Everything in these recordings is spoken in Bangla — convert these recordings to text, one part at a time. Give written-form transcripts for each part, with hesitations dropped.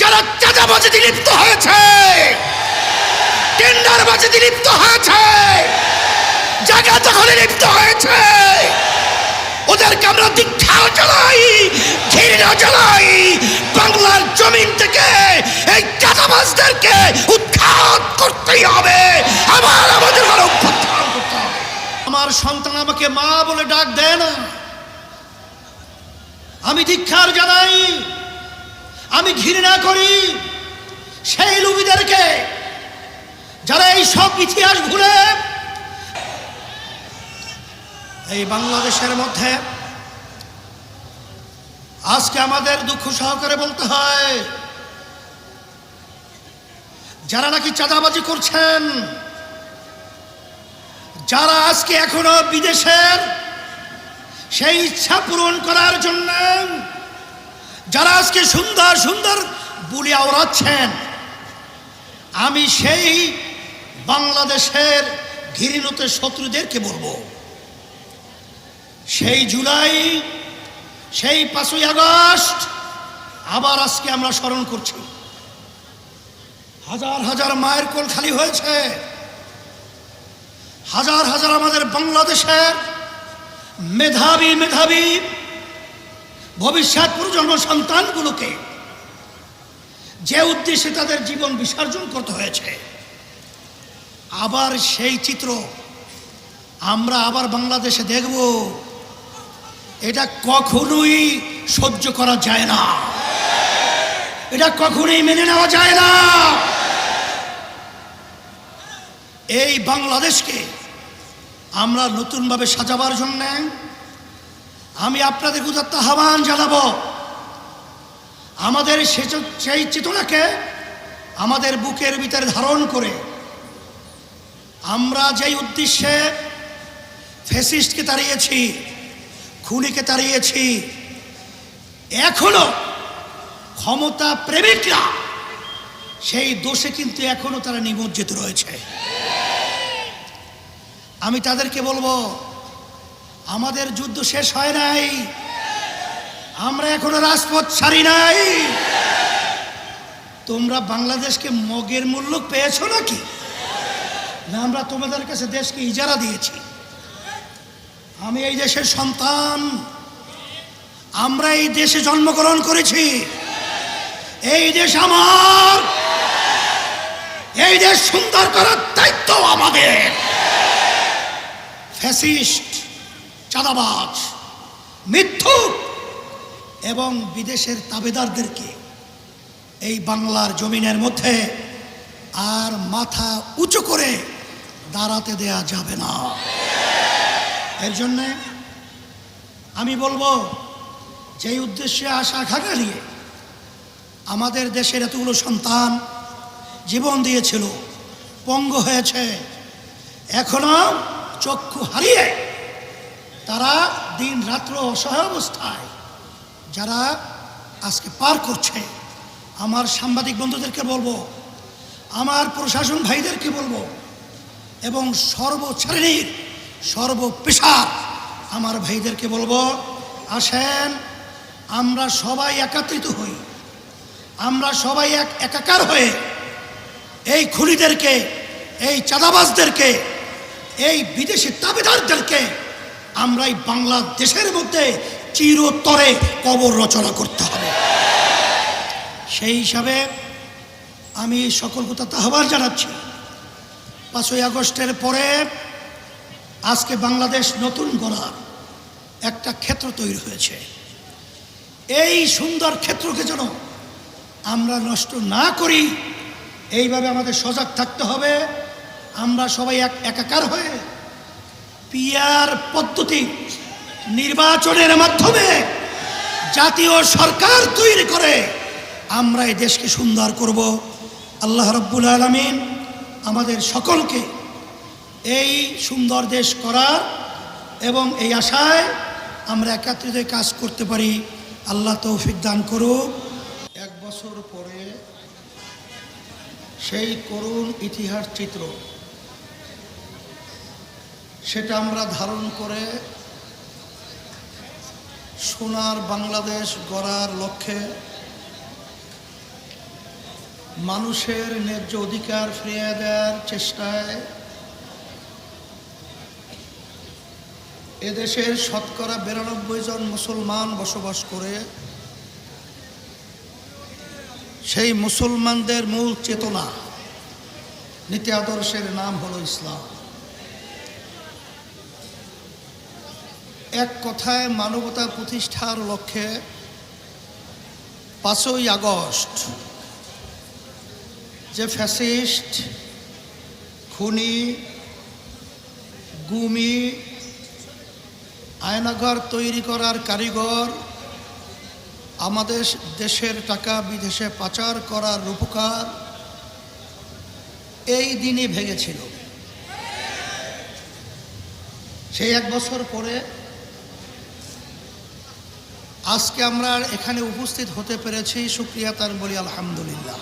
যারা চাঁদাবাজিতে লিপ্ত হয়েছে, টেন্ডারবাজিতে লিপ্ত হয়েছে, জায়গা দখলে লিপ্ত হয়েছে, ওদেরকে আমরা দীক্ষা জানাই, ঘৃণা জানাই। বাংলার জমিন থেকে এই চাঁদাবাজদেরকে উৎখাত করতেই হবে, আবার আমাদের উত্থান করতে হবে। আমার সন্তান আমাকে মা বলে ডাক দেয় না, আমি ধিক্কার জানাই, আমি ঘৃণা করি সেই লুবিদেরকে যারা এই সব ইতিহাস ভুলে এই বাংলাদেশের মধ্যে আজকে আমাদের দুঃখ সহকারে বলতে হয়, যারা নাকি চাঁদাবাজি করছেন, যারা আজকে এখনো বিদেশের সেই ইচ্ছা পূরণ করার জন্য যারা আজকে সুন্দর সুন্দর বুলি আওড়াচ্ছেন, আমি সেই বাংলাদেশের ঘৃণিত শত্রুদেরকে বলবো, সেই জুলাই, সেই 5ই আগস্ট আবার আজকে আমরা স্মরণ করছি। হাজার হাজার মায়ের কোল খালি হয়েছে, হাজার হাজার আমাদের বাংলাদেশের মেধাবী মেধাবী ভবিষ্যৎ প্রজন্ম সন্তানগুলোকে যে উদ্দেশ্যে তাদের জীবন বিসর্জন করতে হয়েছে, আবার সেই চিত্র আমরা আবার বাংলাদেশে দেখব, এটা কখনোই সহ্য করা যায় না, এটা কখনোই মেনে নেওয়া যায় না। এই বাংলাদেশকে আমরা নতুনভাবে সাজাবার জন্য আমি আপনাদের উদাত্ত আহ্বান জানাবো, আমাদের সেই চেতনাকে আমাদের বুকের ভিতরে ধারণ করে আমরা যেই উদ্দেশ্যে ফ্যাসিস্টকে তাড়িয়েছি, খুনিকে তাড়িয়েছি, এখনো ক্ষমতা প্রেমিকরা সেই দোষে কিন্তু এখনো তারা নিমজ্জিত রয়েছে। আমি তাদেরকে বলবো, আমাদের যুদ্ধ শেষ হয় নাই, আমরা এখনো রাজপথ ছাড়ি নাই। তোমরা বাংলাদেশকে মগের মূল্য পেয়েছো নাকি? না, আমরা তোমাদের কাছে দেশকে ইজারা দিয়েছি। আমি এই দেশের সন্তান, আমরা এই দেশে জন্মগ্রহণ করেছি, এই দেশ আমার, এই দেশ সুন্দর করার দায়িত্ব আমাদের। ফ্যাসিস্ট, চাঁদাবাজ, মিথ্যুক এবং বিদেশের তাবেদারদেরকে এই বাংলার জমিনের মধ্যে আর মাথা উঁচু করে দাঁড়াতে দেয়া যাবে না। এর জন্যে আমি বলবো, যেই উদ্দেশ্যে আশা আকাঙ্ক্ষা নিয়ে আমাদের দেশের এতগুলো সন্তান জীবন দিয়েছিল, পঙ্গু হয়েছে, এখনো চক্ষু হারিয়ে তারা দিন রাত্র অসহায় অবস্থায় যারা আজকে পার করছে, আমার সাংবাদিক বন্ধুদেরকে বলবো, আমার প্রশাসন ভাইদেরকে বলবো, এবং সর্বশ্রেণীর সর্বপেশার আমার ভাইদেরকে বলবো, আসেন আমরা সবাই একত্রিত হই, আমরা সবাই একাকার হয়ে এই খুনিদেরকে, এই চাঁদাবাজদেরকে, এই বিদেশি তাবেদারদেরকে আমরা এই বাংলাদেশের মধ্যে চিরতরে কবর রচনা করতে হবে। সেই হিসাবে আমি সকল কথা আহ্বান জানাচ্ছি, 5ই আগস্টের পরে আজকে বাংলাদেশ নতুন গড়ার একটা ক্ষেত্র তৈরি হয়েছে। এই সুন্দর ক্ষেত্রকে যেন আমরা নষ্ট না করি, এইভাবে আমাদের সজাগ থাকতে হবে। আমরা সবাই একাকার হয়ে পিআর পদ্ধতি নির্বাচনের মাধ্যমে জাতীয় সরকার তৈরি করে আমরা এই দেশকে সুন্দর করব। আল্লাহ রাব্বুল আলামিন আমাদের সকলকে এই সুন্দর দেশ করার এবং এই আশায় আমরা একত্রিত কাজ করতে পারি, আল্লাহ তৌফিক দান করুক। 1 বছর পরে সেই করুণ ইতিহাস চিত্র, সেটা আমরা ধারণ করে সোনার বাংলাদেশ গড়ার লক্ষ্যে মানুষের ন্যায্য অধিকার ফিরিয়ে দেওয়ার চেষ্টায় এদেশের শতকরা 92 জন মুসলমান বসবাস করে। সেই মুসলমানদের মূল চেতনা, নীতি আদর্শের নাম হলো ইসলাম। এক কথায় মানবতা প্রতিষ্ঠার লক্ষ্যে 5ই আগস্ট যে ফ্যাসিস্ট, খুনি, গুমি, আয়নাঘর তৈরি করার কারিগর, আমাদের দেশের টাকা বিদেশে পাচার করার রূপকার এই দিনই ভেঙেছিল। সেই 1 বছর পরে আজকে আমরা এখানে উপস্থিত হতে পেরেছি, শুকরিয়া তার বলি আলহামদুলিল্লাহ।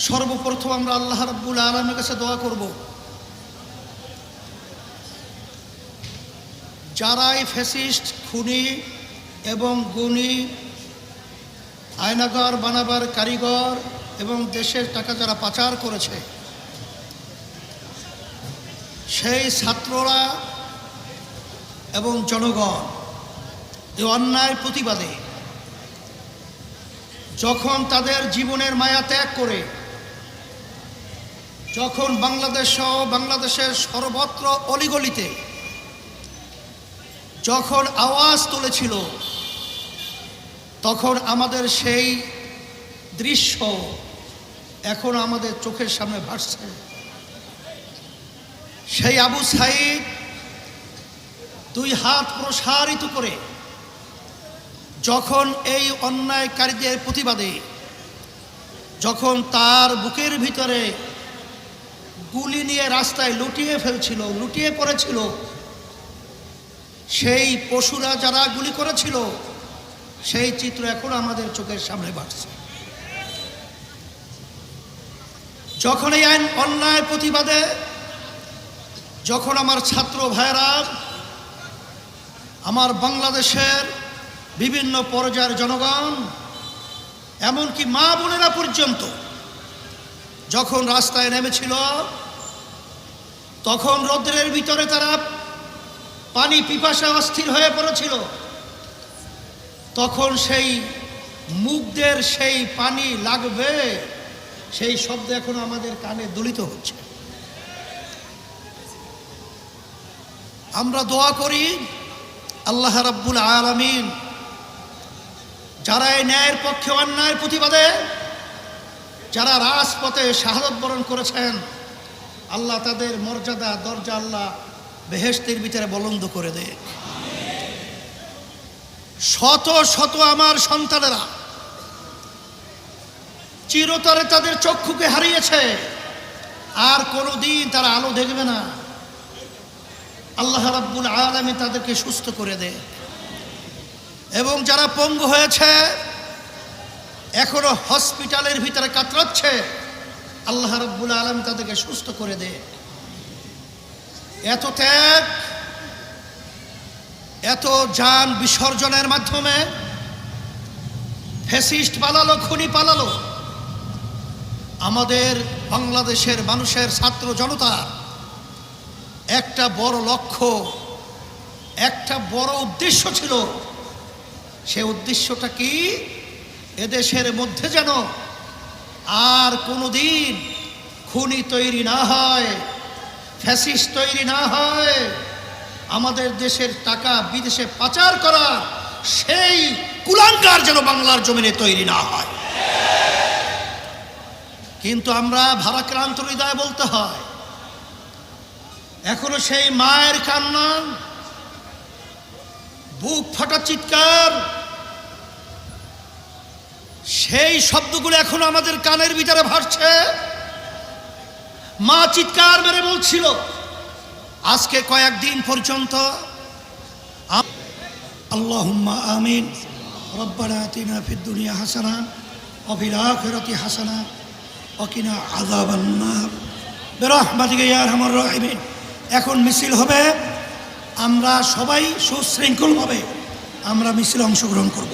সর্বপ্রথম আমরা আল্লাহ রাব্বুল আলামিনের কাছে দোয়া করব, যারাই ফ্যাসিস্ট, খুনি এবং গুণী, আয়নাঘর বানাবার কারিগর এবং দেশের টাকা যারা পাচার করেছে, সেই ছাত্ররা এবং জনগণ এই অন্যায় প্রতিবাদে যখন তাদের জীবনের মায়া ত্যাগ করে, যখন বাংলাদেশ সহ বাংলাদেশের সর্বত্র অলিগলিতে যখন আওয়াজ তুলেছিল, তখন আমাদের সেই দৃশ্য এখন আমাদের চোখের সামনে ভাসছে। সেই আবু সাঈদ 2 হাত প্রসারিত করে যখন এই অন্যায়কারীদের প্রতিবাদে যখন তার বুকের ভিতরে গুলি নিয়ে রাস্তায় লুটিয়ে পড়েছিল, সেই পশুরা যারা গুলি করেছিল, সেই চিত্র এখন আমাদের চোখের সামনে ভাসছে। যখন এই আইন অন্যায় প্রতিবাদে যখন আমার ছাত্র ভাইরা, আমার বাংলাদেশের বিভিন্ন পর্যায়ের জনগণ, এমনকি মা বোনেরা পর্যন্ত যখন রাস্তায় নেমেছিল, তখন রৌদ্রের ভিতরে তারা পানি পিপাসা অস্থির হয়ে পড়েছিল, তখন সেই মুখদের সেই পানি লাগবে সেই শব্দ এখন আমাদের কানে দোলিত হচ্ছে। আমরা দোয়া করি আল্লাহ রাব্বুল আলামিন যারা এই ন্যায়ের পক্ষে অন্যায়ের প্রতিবাদে যারা রাজপথে শাহাদত বরণ করেছেন, আল্লাহ তাদের মর্যাদা দরজা আল্লাহ বেহেশতের ভিতরে বুলন্দ করে দেয়। শত শত আমার সন্তানেরা চিরতরে তাদের চক্ষুকে হারিয়েছে, আর কোনোদিন তারা আলো দেখবে না। আল্লাহ রাব্বুল আলামিন তাদেরকে সুস্থ করে দেয়, এবং যারা পঙ্গু হয়েছে এখনো হসপিটালের ভিতরে কাতরাচ্ছে, আল্লাহ রাব্বুল আলামিন তাদেরকে সুস্থ করে দেয়। এত ত্যাগ, এত জান বিসর্জনের মাধ্যমে ফ্যাসিস্ট পালালো, খুনি পালালো, আমাদের বাংলাদেশের মানুষের ছাত্র জনতা একটা বড় লক্ষ্য, একটা বড় উদ্দেশ্য ছিল। সে উদ্দেশ্যটা কি? এদেশের মধ্যে যেন আর কোনোদিন খুনি তৈরি না হয়, ফ্যাসিস্ট তৈরি না হয়, আমাদের দেশের টাকা বিদেশে পাচার করা সেই কুলাঙ্গার যেন বাংলার জমিনে তৈরি না হয়। কিন্তু আমরা ভারাক্রান্ত হৃদয়ে বলতে হয়, এখনো সেই মায়ের কান্না, বুক ফাটা চিৎকার, সেই শব্দগুলো এখনো আমাদের কানের ভিতরে ভাসছে। মা চিৎকার মেরে বলছিল, আজকে কয়েকদিন পর্যন্ত, আল্লাহুম্মা আমিন, রব্বানা আতিনা ফিদ দুনিয়া হাসানা ওয়া ফিল আখিরাতি হাসানা ওয়া কিনা আযাবান নার বিরহমাতিকা ইয়া আরহামার রাহিমিন। এখন মিছিল হবে, আমরা সবাই সুশৃঙ্খলভাবে আমরা মিছিলে অংশগ্রহণ করব।